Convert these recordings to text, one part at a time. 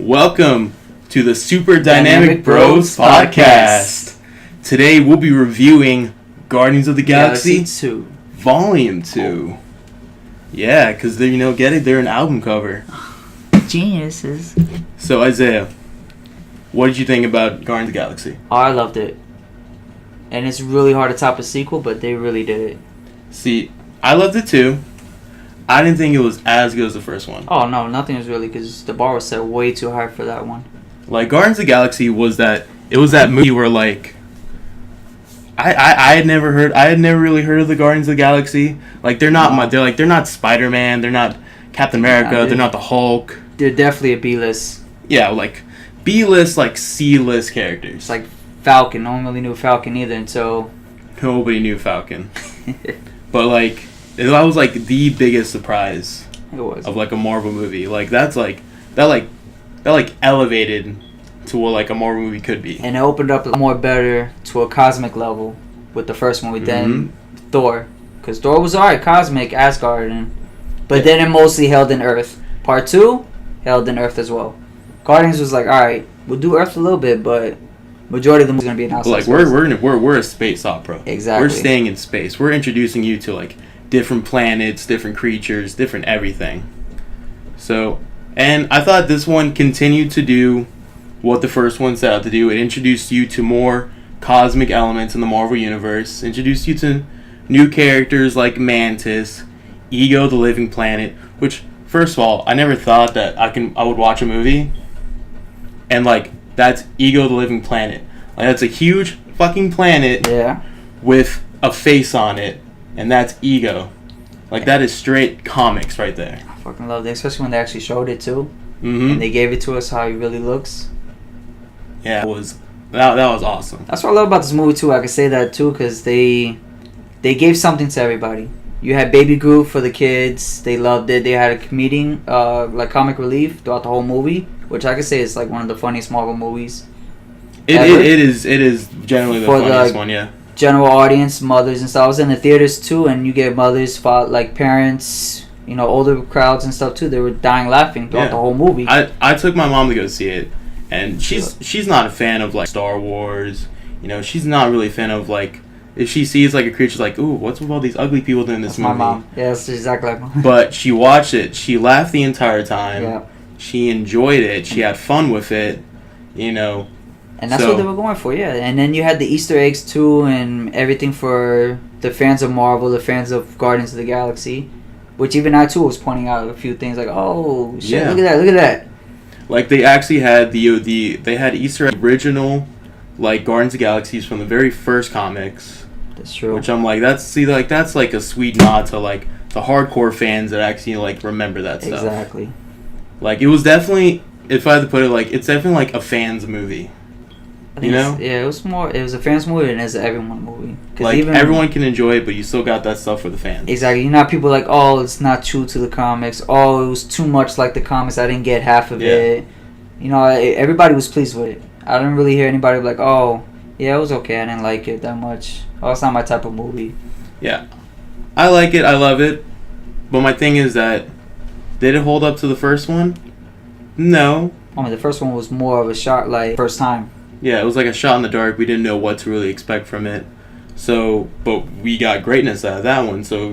Welcome to the Super Dynamic Bros podcast. Today we'll be reviewing Guardians of the Galaxy 2. Volume 2. Yeah, because they're an album cover. Geniuses. So Isaiah, what did you think about Guardians of the Galaxy? Oh, I loved it. And it's really hard to top a sequel, but they really did it. See, I loved it too. I didn't think it was as good as the first one. Oh, no, nothing was really, because the bar was set way too high for that one. Like, Guardians of the Galaxy was that movie where, like, I had never really heard of the Guardians of the Galaxy. Like, they're not Spider-Man, they're not Captain America, they're not the Hulk. They're definitely a B-list. Yeah, like, B-list, like, C-list characters. It's like Falcon. No one really knew Falcon either until... Nobody knew Falcon. But, like, that was, like, the biggest surprise It was. of, like, a Marvel movie. Like, that elevated to what, like, a Marvel movie could be. And it opened up more better to a cosmic level with the first movie than Thor. Because Thor was alright, cosmic, Asgard, but then it mostly held in Earth. Part 2 held in Earth as well. Guardians was like, alright, we'll do Earth a little bit, but majority of them is gonna be an outside. Like, we're a space opera. Exactly. We're staying in space. We're introducing you to, like, different planets, different creatures, different everything. So, and I thought this one continued to do what the first one set out to do. It introduced you to more cosmic elements in the Marvel Universe. Introduced you to new characters like Mantis, Ego the Living Planet, which, first of all, I never thought that I would watch a movie and, like, that's Ego the Living Planet. Like, that's a huge fucking planet with a face on it, and that's Ego. Like, that is straight comics right there. I fucking love it, especially when they actually showed it too. Mm-hmm. And they gave it to us how he really looks. Yeah, that was awesome. That's what I love about this movie too. I can say that too because they gave something to everybody. You had Baby Groot for the kids. They loved it. They had a comedian, like comic relief throughout the whole movie, which I could say is like one of the funniest Marvel movies. It is generally the funniest one, yeah. General audience, mothers and stuff. I was in the theaters too, and you get mothers, like parents, older crowds and stuff too. They were dying laughing throughout the whole movie. I took my mom to go see it, and she's not a fan of like Star Wars. She's not really a fan of like if she sees like a creature like, ooh, what's with all these ugly people doing this movie? My mom. Yeah, that's exactly like mom. But she watched it. She laughed the entire time. Yeah. She enjoyed it. She had fun with it. And that's what they were going for, yeah. And then you had the Easter eggs too, and everything for the fans of Marvel, the fans of Guardians of the Galaxy, which even I too was pointing out a few things like, oh shit, yeah. Look at that. Like they actually had they had Easter egg original, like Guardians of the Galaxies from the very first comics. That's true. Which I'm like, that's like a sweet nod to like the hardcore fans that actually like remember that stuff. Exactly. Like it was definitely, if I had to put it, like it's definitely like a fans movie. Yeah, it was a fans movie and it's an everyone movie. Like everyone can enjoy it, but you still got that stuff for the fans. Exactly. People like, oh, it's not true to the comics. Oh, it was too much like the comics. I didn't get half of it. Everybody was pleased with it. I didn't really hear anybody be like, oh, yeah, it was okay. I didn't like it that much. Oh, it's not my type of movie. Yeah, I like it. I love it. But my thing is that did it hold up to the first one? No. I mean, the first one was more of a shot, like first time. Yeah, it was like a shot in the dark. We didn't know what to really expect from it. So, but we got greatness out of that one. So,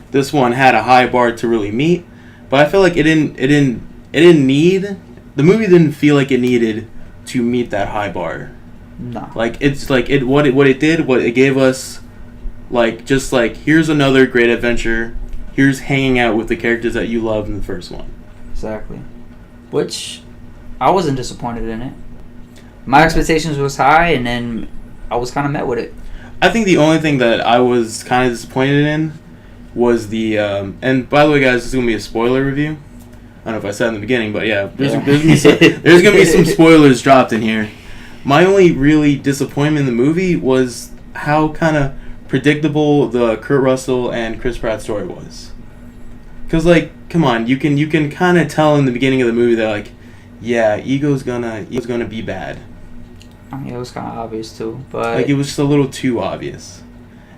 This one had a high bar to really meet. But I feel like it didn't need, the movie didn't feel like it needed to meet that high bar. No. Like, it's like, what it gave us, like, just like, here's another great adventure. Here's hanging out with the characters that you loved in the first one. Exactly. Which, I wasn't disappointed in it. My expectations was high, and then I was kind of met with it. I think the only thing that I was kind of disappointed in was the... and by the way, guys, this is going to be a spoiler review. I don't know if I said in the beginning, but yeah. There's going to be some spoilers dropped in here. My only really disappointment in the movie was how kind of predictable the Kurt Russell and Chris Pratt story was. Because, like, come on, you can kind of tell in the beginning of the movie that, like, yeah, Ego's gonna be bad. I mean, it was kind of obvious too, but like it was just a little too obvious,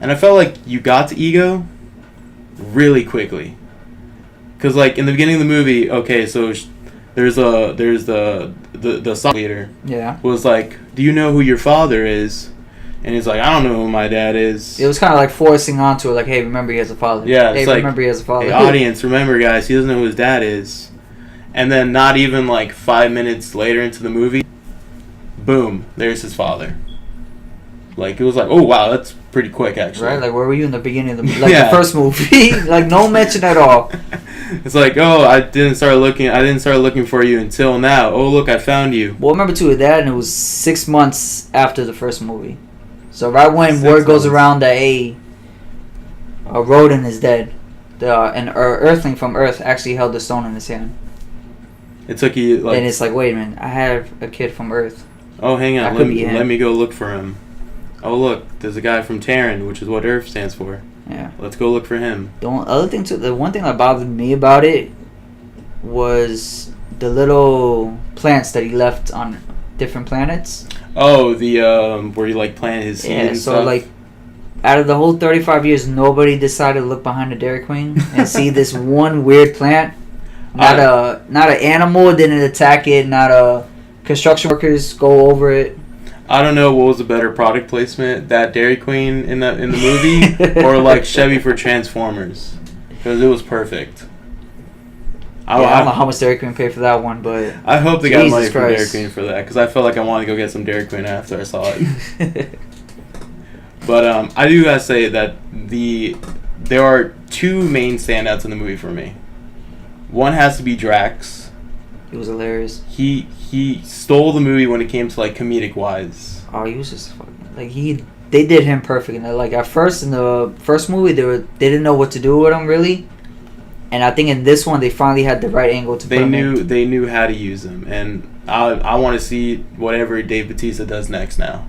and I felt like you got to Ego really quickly, because like in the beginning of the movie, okay, so there's the song leader Yeah. was like, "Do you know who your father is?" And he's like, "I don't know who my dad is." It was kind of like forcing onto it, like, hey, remember he has a father. Yeah, Hey, it's like, remember he has a father. "Hey, audience, remember, guys, he doesn't know who his dad is." And then not even like 5 minutes later into the movie, boom, there's his father. Like, it was like, oh wow, that's pretty quick actually. Right? Like, where were you in the beginning of the Yeah. the first movie? Like, no mention at all. It's like, oh, I didn't start looking for you until now. Oh, look, I found you. Well, remember too, that, and it was 6 months after the first movie. So right when 6 word goes months. around that a rodent is dead, an earthling from Earth actually held the stone in his hand. It took you like, And it's like, wait a minute, I have a kid from Earth. oh, hang That on, could be him. let me go look for him. Oh, look, there's a guy from Terran, which is what Earth stands for. Yeah. Let's go look for him. The other thing too, the one thing that bothered me about it was the little plants that he left on different planets. Oh, the where he like planted his seed Yeah, and so stuff. like out of the whole 35 years, nobody decided to look behind the Dairy Queen and see this one weird plant. Not an animal didn't attack it. Not a construction workers go over it. I don't know what was a better product placement, that Dairy Queen in the movie, or like Chevy for Transformers, because it was perfect. I don't know how much Dairy Queen paid for that one, but I hope they got Jesus money from Dairy Christ. Queen for that, because I felt like I wanted to go get some Dairy Queen after I saw it. But I do gotta say that there are two main standouts in the movie for me. One has to be Drax. It was hilarious. He stole the movie when it came to like comedic wise. Oh, he was just fucking like they did him perfect. And like at first in the first movie, they didn't know what to do with him really, and I think in this one they finally had the right angle to put him in. They knew how to use him, and I want to see whatever Dave Bautista does next now.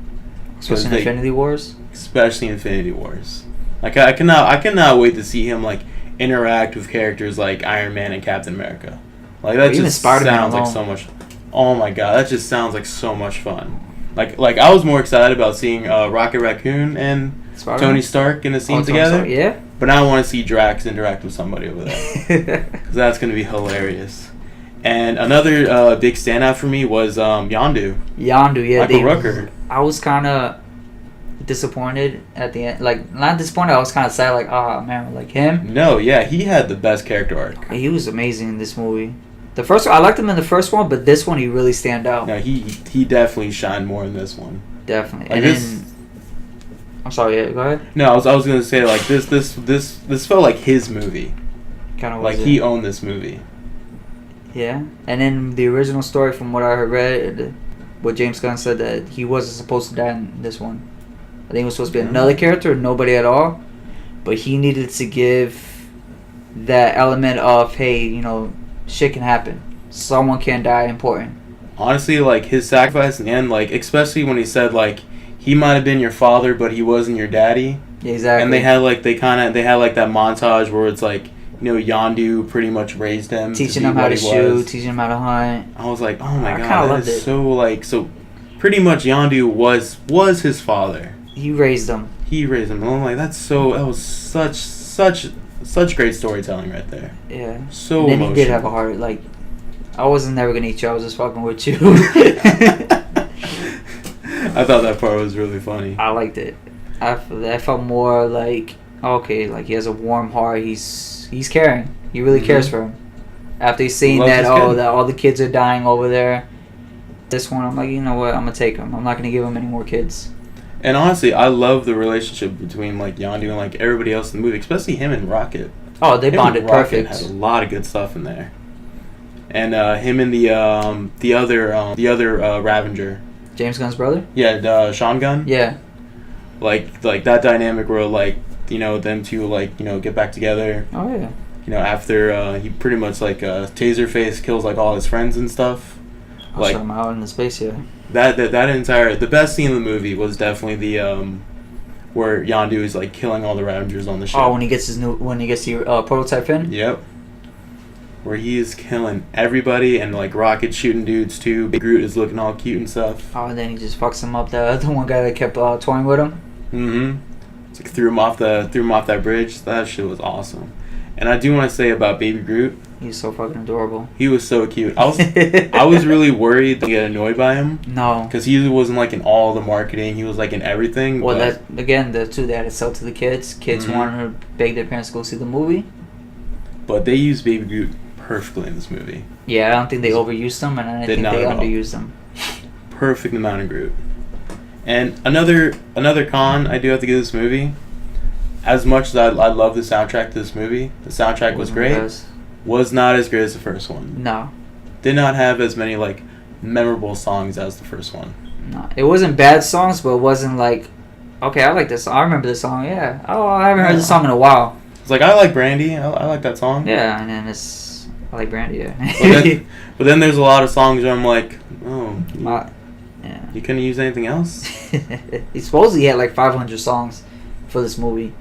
Especially in Infinity Wars. Especially Infinity Wars. Like I cannot wait to see him like interact with characters like Iron Man and Captain America. Like that Even just Spider-Man sounds like alone. so much. Oh my god, that just sounds like so much fun. Like I was more excited about seeing Rocket Raccoon and Spider-Man? Tony Stark in a scene Tony together. Stark, yeah. But now I want to see Drax interact with somebody over there. Because that's going to be hilarious. And another big standout for me was Yondu. Yondu, yeah. Michael Rooker. I was kind of disappointed at the end. Like, not disappointed, I was kind of sad. Like, oh, man, like him. No, yeah, he had the best character arc. He was amazing in this movie. The first one, I liked him in the first one, but this one, he really stand out. No, he definitely shined more in this one. Definitely. Like And this, then, I'm sorry, yeah, go ahead. no, I was gonna say like this felt like his movie. Kind of Like he owned this movie. Yeah. And then the original story, from what I read, what James Gunn said, that he wasn't supposed to die in this one. I think it was supposed to be another character, nobody at all. But he needed to give that element of, hey, you know, shit can happen. Someone can die important. Honestly, like his sacrifice in the end, like especially when he said like he might have been your father, but he wasn't your daddy. Yeah, exactly. And they had like that montage where it's like, you know, Yondu pretty much raised him, teaching to him be how what to he shoot, was. teaching him how to hunt. I was like, oh my I god, kinda that loved is it. so pretty much Yondu was his father. He raised them. He raised him. And I'm like, that was such great storytelling right there. Yeah. So And then he did emotional. have a heart. Like, I wasn't never gonna eat you. I was just fucking with you. I thought that part was really funny. I liked it. I felt more like, okay, like he has a warm heart. He's caring. He really cares for him. After he's seen Loves that, his oh, kid. that all the kids are dying over there. This one, I'm like, you know what? I'm gonna take him. I'm not gonna give him any more kids. And honestly, I love the relationship between like Yondu and like everybody else in the movie, especially him and Rocket. Oh, they Him bonded and Rocket perfect. had a lot of good stuff in there. And him and the other Ravenger. James Gunn's brother. Yeah, Sean Gunn. Yeah. Like that dynamic where like, you know, them two like, you know, get back together. Oh yeah. You know, after he pretty much like Taserface kills like all his friends and stuff. I'll Like show him out in the space. Yeah. the best scene in the movie was definitely the where Yondu is like killing all the Ravengers on the ship. Oh, when he gets the prototype fin. Yep. Where he is killing everybody and like Rocket shooting dudes too. Big Groot is looking all cute and stuff. Oh, and then he just fucks him up. The one guy that kept toying with him. Mm-hmm. It's like threw him off that bridge. That shit was awesome. And I do want to say about Baby Groot, He's so fucking adorable. He was so cute. I was really worried to get annoyed by him. No. Because he wasn't like in all the marketing. He was like in everything. Well, but, that again, the two that sell to the kids. Kids wanted to beg their parents to go see the movie. But they used Baby Groot perfectly in this movie. Yeah, I don't think they overused them, and I don't think they underused them. Perfect amount of Groot. And another con I do have to give this movie. As much as I love the soundtrack to this movie, the soundtrack was great. Was not as good as the first one. No. Did not have as many like memorable songs as the first one. No, it wasn't bad songs, but it wasn't like, okay, I like this. I remember this song. Yeah. Oh, I haven't heard this song in a while. It's like I like Brandy. I like that song. Yeah, and then I like Brandy. Yeah. but then there's a lot of songs where I'm like, oh, yeah. You couldn't use anything else. He supposedly had like 500 songs for this movie.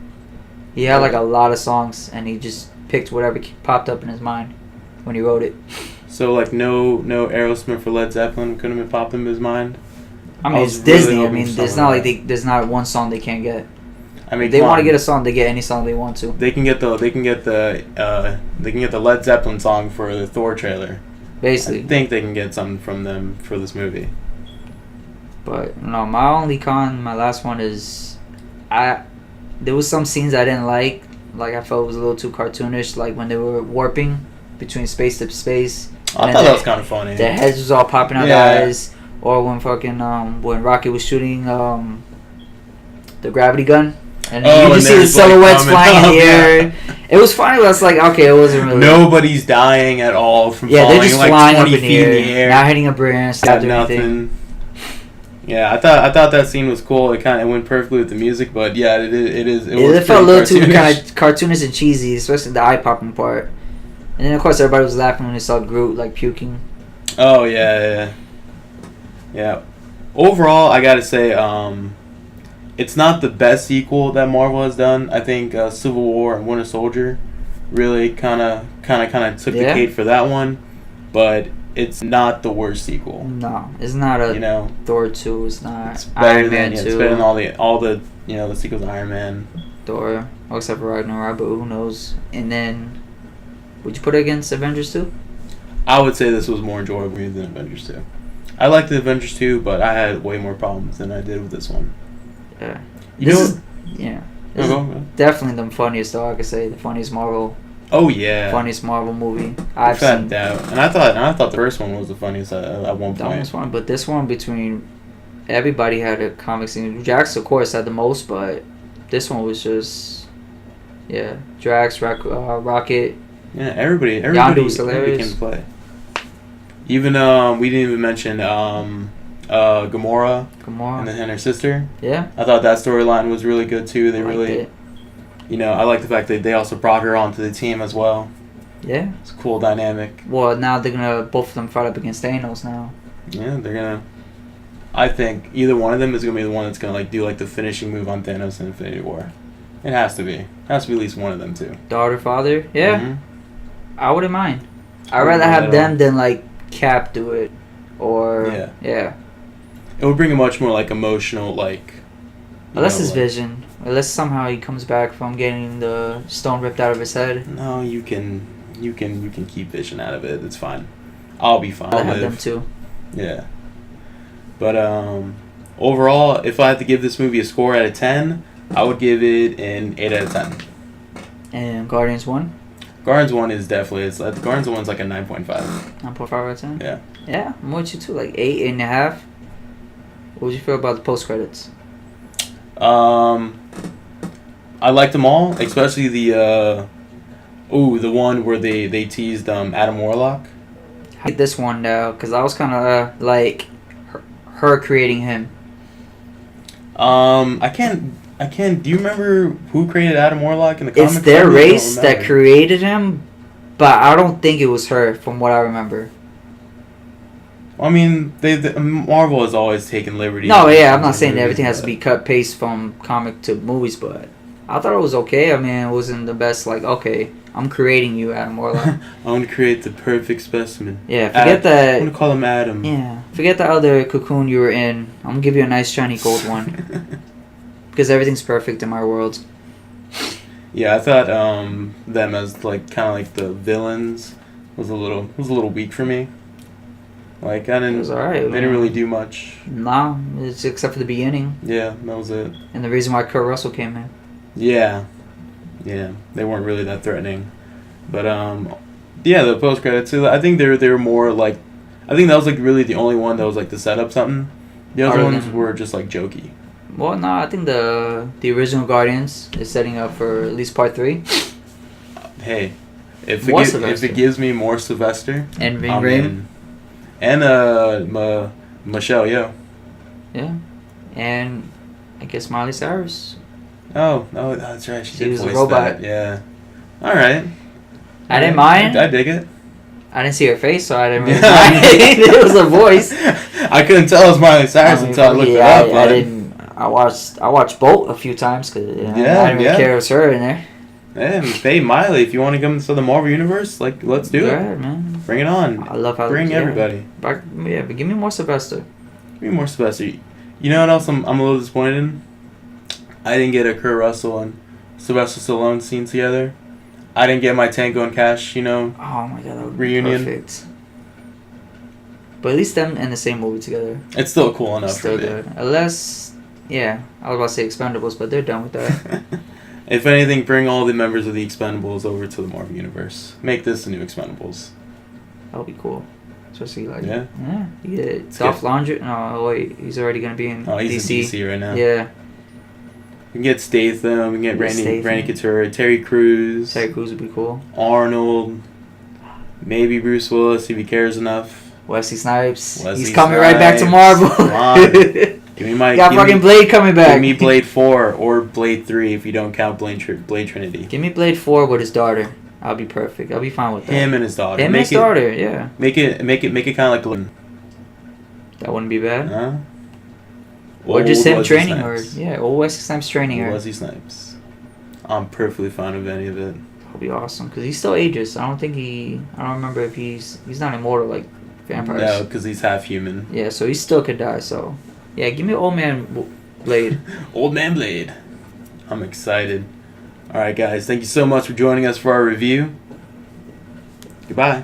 He had like a lot of songs, and he just picked whatever popped up in his mind when he wrote it. So like no Aerosmith or Led Zeppelin couldn't have popped in his mind. I mean, it's Disney. I mean, there's not like there's not one song they can't get. I mean, if they want to get a song, they get any song they want to. They can get the Led Zeppelin song for the Thor trailer. Basically, I think they can get something from them for this movie. But no, my last one is, there was some scenes I didn't like. Like I felt it was a little too cartoonish. Like when they were warping between space to space. I thought that was kind of funny. Their heads was all popping out their eyes. Or when when Rocket was shooting the gravity gun. And you just see the silhouettes flying in the air. It was funny, but it's like, okay, it wasn't really... Nobody's dying at all from falling they're just like flying 20 up in feet in the air. Not hitting a branch, stabbed nothing. Yeah, I thought that scene was cool. It went perfectly with the music, but yeah, it felt a little too kind of cartoonish and cheesy, especially the eye-popping part. And then, of course, everybody was laughing when they saw Groot, like, puking. Oh, yeah. Overall, I gotta say, it's not the best sequel that Marvel has done. I think Civil War and Winter Soldier really kind of took the cake for that one, but it's not the worst sequel. No, it's not a Thor 2. It's not it's better Iron Man 2. It's better than all the the sequels of Iron Man. Thor, except for Ragnarok, but who knows? And then, would you put it against Avengers 2? I would say this was more enjoyable than Avengers 2. I liked the Avengers 2, but I had way more problems than I did with this one. Yeah. This is definitely the funniest, though, I could say. The funniest Marvel. Oh, yeah. Funniest Marvel movie I've seen. Doubt. And I thought the first one was the funniest at one point. But this one, between everybody had a comic scene. Drax, of course, had the most, but this one was just, Drax, Rocket. Yeah, everybody was hilarious. Came to play. Even we didn't even mention Gamora and then her sister. Yeah, I thought that storyline was really good too. They really, it. I like the fact that they also brought her onto the team as well. Yeah, it's a cool dynamic. Well, now they're gonna both of them fight up against Thanos now. Yeah, they're gonna. I think either one of them is gonna be the one that's gonna do the finishing move on Thanos in Infinity War. It has to be. It has to be at least one of them too. Daughter, father, yeah. Mm-hmm. I wouldn't mind. I'd rather have them than Cap do it, or yeah. It would bring a much more emotional Unless his Vision, unless somehow he comes back from getting the stone ripped out of his head. No, you can keep Vision out of it. It's fine. I'll be fine. I'll have them too. Yeah. But overall, if I had to give this movie a score out of 10, I would give it an 8 out of 10. And Guardians 1? Guardians 1 is definitely... Guardians 1's like a 9.5. 9.5 out of 10? Yeah. Yeah, I'm with you too. 8.5. What did you feel about the post-credits? I liked them all, especially the one where they teased Adam Warlock. I like this one now, because I was kind of her creating him. I can't. Do you remember who created Adam Warlock in the comics? It's their race that created him, but I don't think it was her, from what I remember. I mean, Marvel has always taken liberty. No, yeah, I'm not saying that everything has to be cut paste from comic to movies, but I thought it was okay. I mean, it wasn't the best. Okay, I'm creating you, Adam Warlock. I want to create the perfect specimen. Yeah, forget that. I want to call him Adam. Yeah, forget the other cocoon you were in. I'm gonna give you a nice shiny gold one. Because everything's perfect in my world. Yeah, I thought them as kind of the villains was a little weak for me. Like I It didn't. was alright. They didn't really do much. Nah, it's except for the beginning Yeah, that was it. and the reason why Kurt Russell came in. Yeah, they weren't really that threatening, but yeah, the post credits. I think they were more like, I think that was like really the only one that was like to set up something. The other Other ones than- were just like jokey. Well, no, I think the original Guardians is setting up for at least part 3. Hey, if More if Sylvester. it gives me more Sylvester, And Ving I'm Rhames. in. And Michelle Yeoh. Yeah. And I guess Miley Cyrus. Oh, that's right. She She did was a voice robot. that. Yeah. All right. I didn't mind. I dig it. I didn't see her face, so I didn't really Yeah. mind. It was a voice. I couldn't tell it was Miley Cyrus until I looked it up. I but- didn't. I watched Bolt a few times because I didn't really care it was her in there. Man, hey Miley, if you want to come to the Marvel Universe, like let's do it. Yeah, man. Bring it on. I love how Bring everybody. But give me more Sylvester. Give me more Sylvester. You know what else I'm a little disappointed in? I didn't get a Kurt Russell and Sylvester Stallone scene together. I didn't get my Tango and Cash, Oh my god, that would Reunion. be perfect. But at least them in the same movie together. It's still cool enough Still for me. good. Unless, yeah, I was about to say Expendables, but they're done with that. If anything, bring all the members of the Expendables over to the Marvel Universe. Make this the new Expendables. That would be cool. Especially like, Yeah. You get It's Dolph good. Lundgren. No, wait, he's already gonna be in Oh, he's DC. in DC right now. Yeah, We can get Statham. We can get Yeah, Randy Statham. Couture, Terry Crews, Terry Crews would be cool. Arnold, maybe Bruce Willis if he cares enough. Wesley Snipes. Wesley He's coming right back to Snipes. Marvel. Come on. Give me my. Got give fucking me, Blade coming back. Give me Blade 4 or Blade 3 if you don't count Blade Trinity. Give me Blade 4 with his daughter. I'll be perfect. I'll be fine with that. Him and his daughter. Him and Make his it, daughter, yeah. Make it kind of like. That wouldn't be bad. Huh? Or just Old him Wesley training her. Snipes. Yeah, old Wesley Snipes training her. Wesley Snipes. I'm perfectly fine with any of it. That'll be awesome. Because he's still ages. I don't remember if he's not immortal like vampires. No, because he's half human. Yeah, so he still could die, so. Yeah, give me Old Man Blade. Old Man Blade. I'm excited. Alright, guys. Thank you so much for joining us for our review. Goodbye.